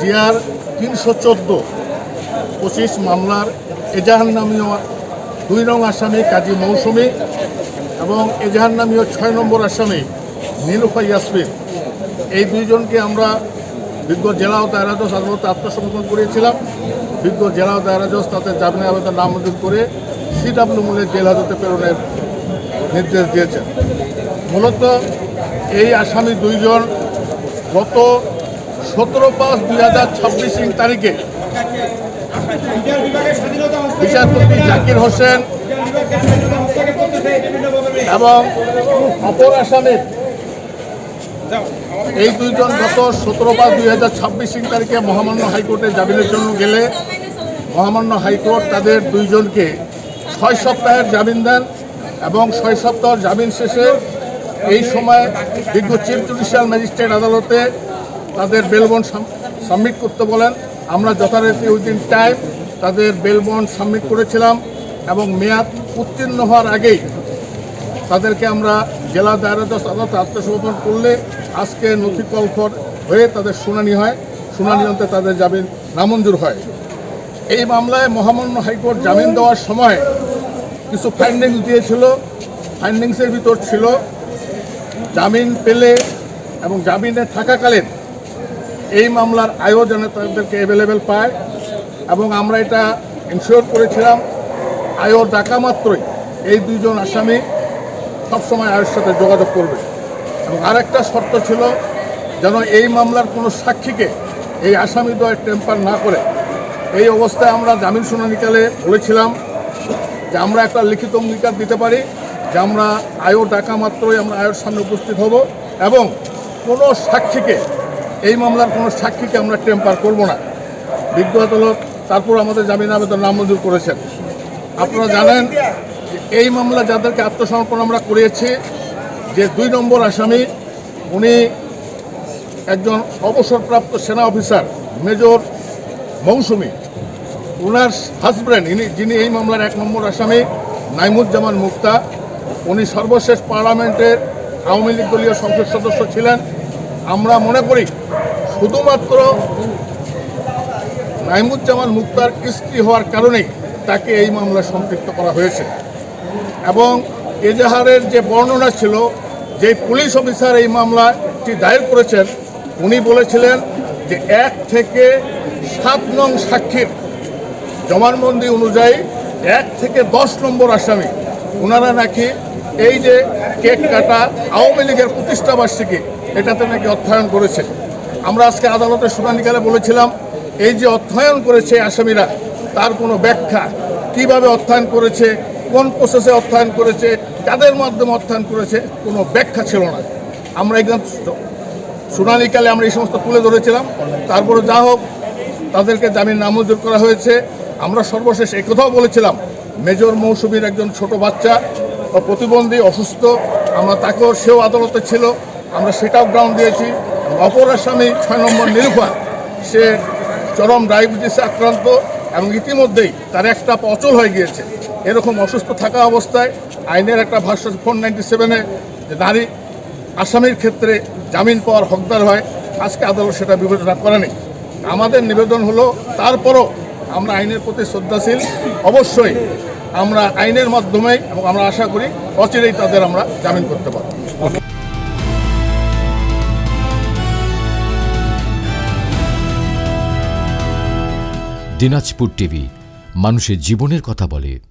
জিয়ার ৩১৪ 25 মামলার এজাহার নামীয় 2 নং আসামি কাজী মৌসুমী এবং এজাহার নামীয় 6 নম্বর আসামি নীলুফা ইয়াসমিন, এই দুইজনকে আমরা বিজ্ঞ জেলা ও দায়রা জজ আদালতে আত্মসমর্পণ করেছিলাম। বিজ্ঞ জেলা ও দায়রা জজ তাদের জামিনের আবেদন নামঞ্জুর করে CW মূলের জেল হাজতে প্রেরণের নির্দেশ দিয়েছেন। মূলত এই আসামি দুইজন গত 17/5/2026 তারিখে বিচারপতি জাকির হোসেন এবং অপর আসামির এই দুইজন গত 17/5/2026 তারিখে মহামান্য হাইকোর্টে জামিনের জন্য গেলে মহামান্য হাইকোর্ট তাদের দুইজনকে 6 সপ্তাহের জামিন দেন এবং 6 সপ্তাহ জামিন শেষে এই সময় বিজ্ঞ চিফ জুডিশিয়াল ম্যাজিস্ট্রেট আদালতে তাদের বেল বন্ড সাবমিট করতে বলেন। আমরা যথারীতি উইদিন টাইম তাদের বেল বন্ড সাবমিট করেছিলাম এবং মেয়াদ উত্তীর্ণ হওয়ার আগেই তাদেরকে আমরা জেলা দায়রা জজ আদালতে আত্মসমর্পণ করলে আজকে নথিকল্পর হয়ে তাদের শুনানি হয়। শুনানি অন্তে তাদের জামিন নামঞ্জুর হয়। এই মামলায় মহামান্য হাইকোর্ট জামিন দেওয়ার সময় কিছু ফাইন্ডিংস দিয়েছিল। ফাইন্ডিংসের ভিতর ছিল জামিন পেলে এবং জামিনে থাকাকালীন এই মামলার আয়ও যেন তাদেরকে অ্যাভেলেবেল পায় এবং আমরা এটা ইনশিওর করেছিলাম আয়ও ডাকা মাত্রই এই দুইজন আসামি সবসময় আয়ের সাথে যোগাযোগ করবে এবং আরেকটা শর্ত ছিল যেন এই মামলার কোনো সাক্ষীকে এই আসামিদ্বয় টেম্পার না করে। এই অবস্থায় আমরা জামিন শুনানিকালে বলেছিলাম যে আমরা একটা লিখিত অঙ্গীকার দিতে পারি যে আমরা আয়ও ডাকা মাত্রই আমরা আয়ের সামনে উপস্থিত হব এবং কোনো সাক্ষীকে এই মামলার কোনো সাক্ষীকে আমরা টেম্পার করব না। বিজ্ঞ আদালত তারপর আমাদের জামিন আবেদন নামঞ্জুর করেছেন। আপনারা জানেন যে এই মামলা যাদেরকে আত্মসমর্পণ আমরা করিয়েছি, যে 2 নম্বর আসামি উনি একজন অবসরপ্রাপ্ত সেনা অফিসার মেজর মৌসুমী, ওনার হাজব্যান্ড যিনি এই মামলার 1 নম্বর আসামি নাইমুজ্জামান মুক্তা, উনি সর্বশেষ পার্লামেন্টের আওয়ামী লীগ দলীয় সংসদ সদস্য ছিলেন। আমরা মনে করি শুধুমাত্র নাইমুজ্জামান মুক্তার স্ত্রী হওয়ার কারণেই তাকে এই মামলায় সম্পৃক্ত করা হয়েছে এবং এজাহারের যে বর্ণনা ছিল, যে পুলিশ অফিসার এই মামলাটি দায়ের করেছেন উনি বলেছিলেন যে 1 থেকে 7 নং সাক্ষীর জবানবন্দি অনুযায়ী 1 থেকে 10 নম্বর আসামি ওনারা নাকি এই যে কেক কাটা আওয়ামী লীগের প্রতিষ্ঠাবার্ষিকী এটাতে নাকি অধ্যয়ন করেছে। আমরা আজকে আদালতে শুনানিকালে বলেছিলাম এই যে অধ্যয়ন করেছে আসামিরা তার কোনো ব্যাখ্যা, কিভাবে অধ্যয়ন করেছে, কোন প্রসেসে অধ্যয়ন করেছে, কাদের মাধ্যমে অধ্যয়ন করেছে, কোনো ব্যাখ্যা ছিল না। আমরা একদম শুনানিকালে আমরা এই সমস্ত তুলে ধরেছিলাম। তারপরে যা হোক তাদেরকে জামিন নামঞ্জুর করা হয়েছে। আমরা সর্বশেষ একথাও বলেছিলাম মেজর মৌসুমীর একজন ছোট বাচ্চা ও প্রতিবন্ধী অসুস্থ, আমরা তাকেও সেও আদালতে ছিল, আমরা সেটাও গ্রাউন্ড দিয়েছি। অপর আসামি 6 নম্বর নীলুফা, সে চরম ডায়াবেটিসে আক্রান্ত এবং ইতিমধ্যেই তার একটা পা অচল হয়ে গিয়েছে। এরকম অসুস্থ থাকা অবস্থায় আইনের একটা ভাষ্য 497-এ যে নারী আসামির ক্ষেত্রে জামিন পাওয়ার হকদার হয়, আজকে আদালত সেটা বিবেচনা করেনি। আমাদের নিবেদন হলো তারপরও আমরা আইনের প্রতি শ্রদ্ধাশীল, অবশ্যই আমরা আইনের মাধ্যমেই এবং আমরা আশা করি অচিরেই তাদের আমরা জামিন করতে পারব। দিনাজপুর টিভি, মানুষের জীবনের কথা বলে।